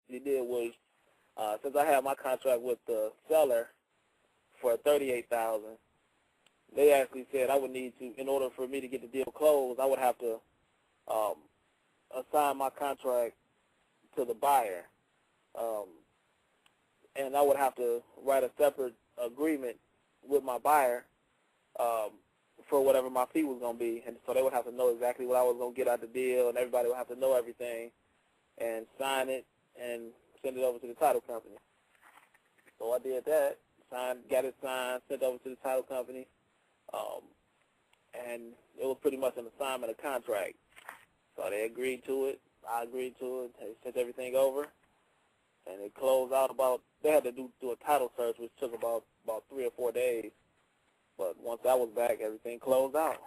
actually did was, since I had my contract with the seller for $38,000, they actually said I would need to, in order for me to get the deal closed, I would have to assign my contract to the buyer, and I would have to write a separate agreement with my buyer for whatever my fee was going to be, and so they would have to know exactly what I was going to get out the deal, and everybody would have to know everything and sign it and send it over to the title company. So I did that, got it signed, sent over to the title company, and it was pretty much an assignment of contract. So they agreed to it. I agreed to it. They sent everything over, and it closed out they had to do a title search, which took about 3 or 4 days. But once that was back, everything closed out.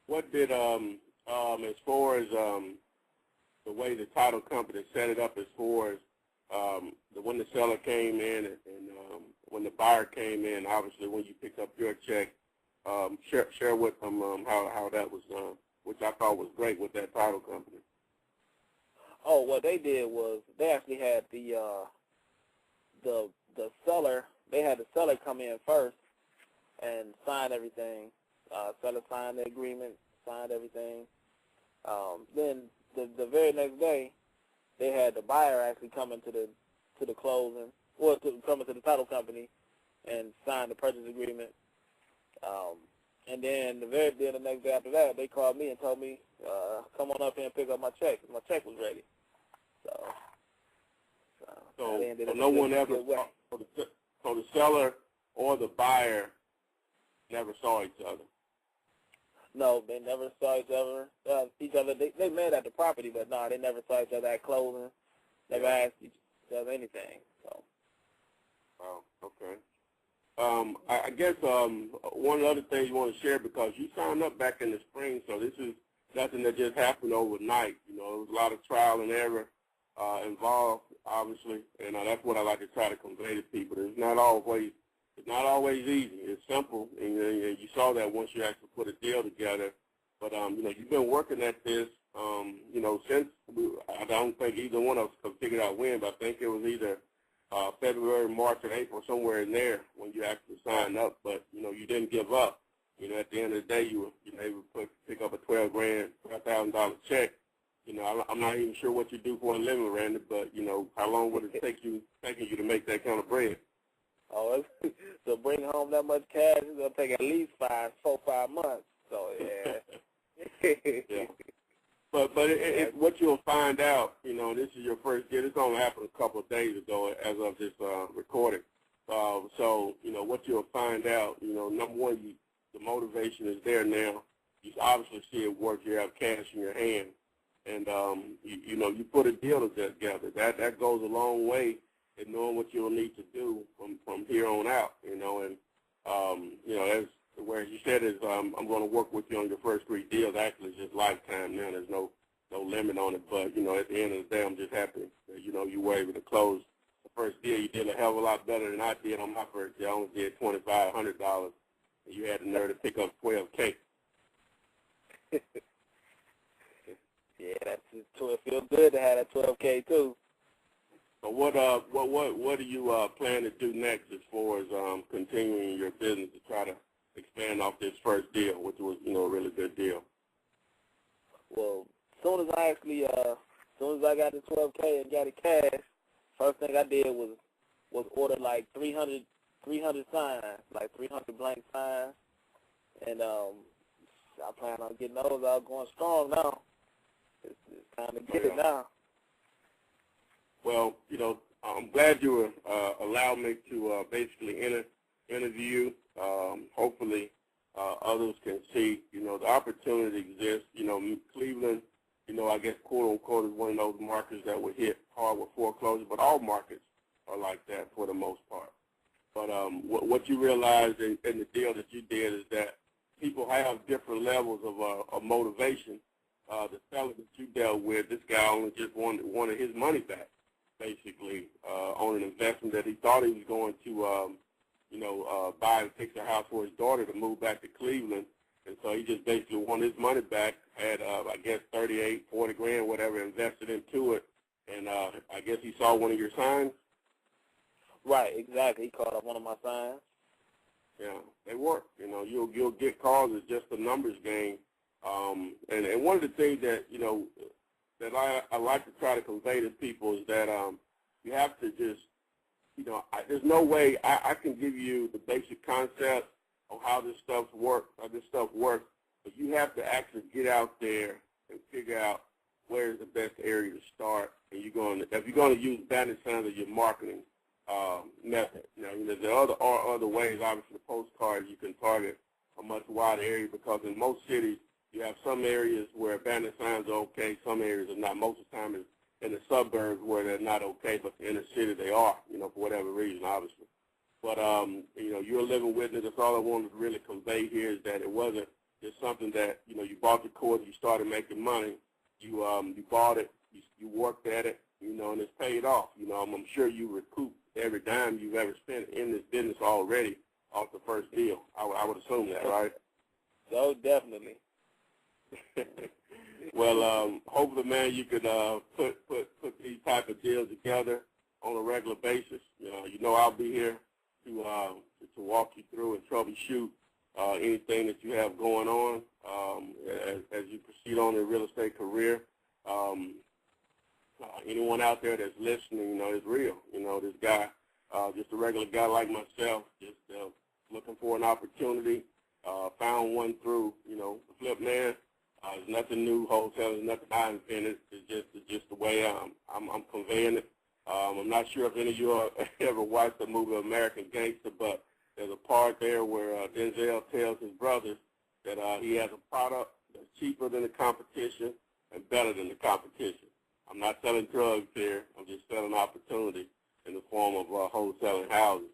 What did, as far as the way the title company set it up, as far as when the seller came in and when the buyer came in, obviously when you picked up your check, share with them how that was done, which I thought was great with that title company. Oh, what they did was they actually had the seller. They had the seller come in first and sign everything. Seller signed the agreement, signed everything. Then the very next day, they had the buyer actually come into the closing, or come into the title company and sign the purchase agreement. And then the next day after that, they called me and told me, come on up here and pick up my check. My check was ready. So no one ever, so the seller or the buyer never saw each other? No, they never saw each other. They met at the property, but no, they never saw each other at closing. Never asked each other anything. So. Oh, okay. I guess one other thing you want to share, because you signed up back in the spring, so this is nothing that just happened overnight. You know, there was a lot of trial and error involved, obviously, and that's what I like to try to convey to people. It's not always easy. It's simple, and you saw that once you actually put a deal together. But you know, you've been working at this, you know, since I don't think either one of us could figure out when, but I think it was either February, March, or April, somewhere in there when you actually signed up. But you know, you didn't give up. You know, at the end of the day, you were able to pick up a $12,000 check. You know, I'm not even sure what you do for a living, Randy, but you know, how long would it take you to make that kind of bread? Oh, to bring home that much cash, it's gonna take at least 4 or 5 months. So yeah. Yeah. But what you'll find out, you know, this is your first year. This only happened a couple of days ago, as of this recording. So you know what you'll find out. You know, number one, the motivation is there now. You obviously see it work. You have cash in your hand, and you know, you put a deal together. That goes a long way in knowing what you'll need to do from here on out. You know, and you know, as where you said is I'm going to work with you on your first 3 deals. Actually, it's just lifetime now. There's no limit on it. But you know, at the end of the day, I'm just happy that you know you were able to close the first deal. You did a hell of a lot better than I did on my first deal. I only did $2,500. You had the nerve to pick up $12K. Yeah, it feels good to have that $12K too. So what do you plan to do next as far as continuing your business to try to expand off this first deal, which was, you know, a really good deal? Well, as soon as I got the $12K and got it cash, first thing I did was order like 300 signs, like 300 blank signs, and I plan on getting those out, going strong now. It's time to get it now. Well, you know, I'm glad you allowed me to basically interview you. Hopefully others can see, you know, the opportunity exists. You know, Cleveland, you know, I guess, quote unquote, is one of those markets that were hit hard with foreclosure, but all markets are like that for the most part. But what you realized in the deal that you did is that people have different levels of motivation. The seller that you dealt with, this guy only just wanted his money back, basically, on an investment that he thought he was going to, you know, buy and fix a house for his daughter to move back to Cleveland. And so he just basically wanted his money back, had, I guess, 38, 40 grand, whatever, invested into it. and I guess he saw one of your signs. Right, exactly. He called up one of my signs. Yeah, they work. You know, you'll get calls. It's just a numbers game. And one of the things that that I like to try to convey to people is that you have to just there's no way I can give you the basic concept of how this stuff works, but you have to actually get out there and figure out where is the best area to start. And if you're going to use bandit signs as your marketing method. There are other ways. Obviously, the postcards, you can target a much wider area, because in most cities you have some areas where bandit signs are okay, some areas are not. Most of the time it's in the suburbs where they're not okay, but in the city they are, for whatever reason, obviously. But, you're a living witness. That's all I wanted to really convey here, is that it wasn't just something that, you bought the course, you started making money. You bought it, you worked at it, and it's paid off. I'm sure you recouped every dime you've ever spent in this business already off the first deal. I would assume that, right? So definitely. Well, hopefully, man, you could put these type of deals together on a regular basis. I'll be here to walk you through and troubleshoot anything that you have going on as you proceed on your real estate career. Anyone out there that's listening, is real. This guy, just a regular guy like myself, just looking for an opportunity, found one through, the Flip Man. There's nothing new, wholesaling, nothing I invented. It's just the way I'm conveying it. I'm not sure if any of you ever watched the movie American Gangster, but there's a part there where Denzel tells his brothers that he has a product that's cheaper than the competition and better than the competition. I'm not selling drugs here. I'm just selling opportunity in the form of wholesaling houses.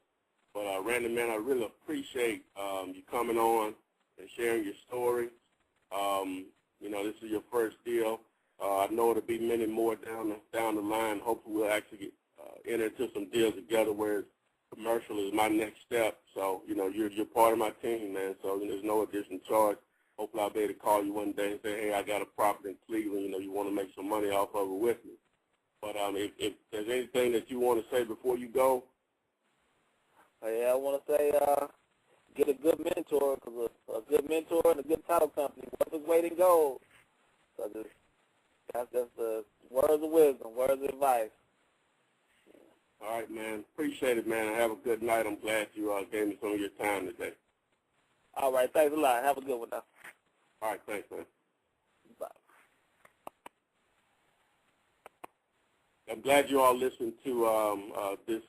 But, Randy, man, I really appreciate you coming on and sharing your story. This is your first deal. I know it'll be many more down the line. Hopefully we'll actually get enter into some deals together where commercial is my next step. So, you're part of my team, man. So there's no additional charge. Hopefully I'll be able to call you one day and say, hey, I got a property in Cleveland. You want to make some money off of it with me. But if there's anything that you want to say before you go. Yeah, I want to say get a good mentor, because a good mentor and a good title company, what's his weight in gold? So that's just the words of wisdom, words of advice. All right, man. Appreciate it, man. Have a good night. I'm glad you gave me some of your time today. All right. Thanks a lot. Have a good one now. All right. Thanks, man. Bye. I'm glad you all listened to this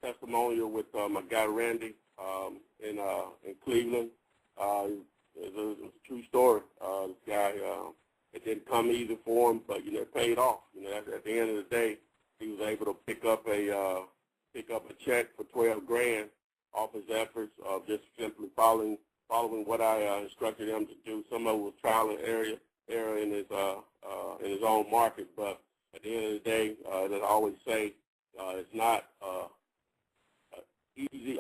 testimonial with my guy Randy in Cleveland. It's a true story. This guy, it didn't come easy for him, but it paid off. At the end of the day, he was able to pick up a check for $12,000 off his efforts of just simply following what I instructed him to do. Some of it was trial and error in his own market, but at the end of the day, as I always say, it's not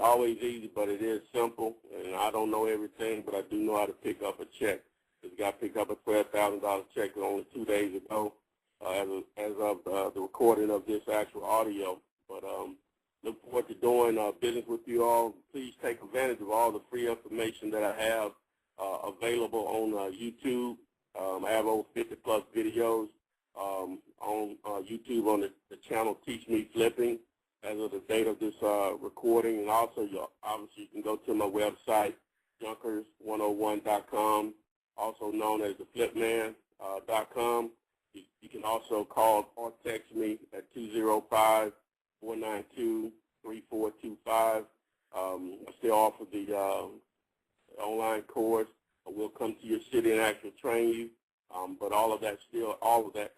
always easy, but it is simple. And I don't know everything, but I do know how to pick up a check. This guy picked up a $12,000 check only 2 days ago, as of the recording of this actual audio. But look forward to doing business with you all. Please take advantage of all the free information that I have available on YouTube. I have over 50-plus videos on YouTube on the channel Teach Me Flipping as of the date of this recording. And also, obviously, you can go to my website, junkers101.com, also known as theflipman.com. You can also call or text me at 205-492-3425. I still offer the online course. We'll come to your city and actually train you. But all of that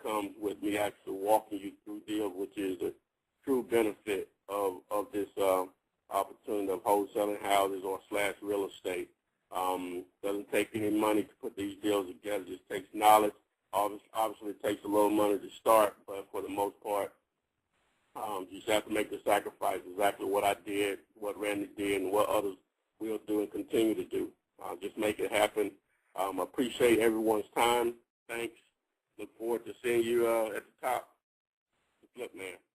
comes with me actually walking you through deals, which is a true benefit of this opportunity of wholesaling houses or / real estate. Doesn't take any money to put these deals together. It just takes knowledge. Obviously, it takes a little money to start, but for the most part, you just have to make the sacrifice, exactly what I did, what Randy did, and what others will do and continue to do. Just make it happen. Appreciate everyone's time. Thanks. Look forward to seeing you at the top. flip man.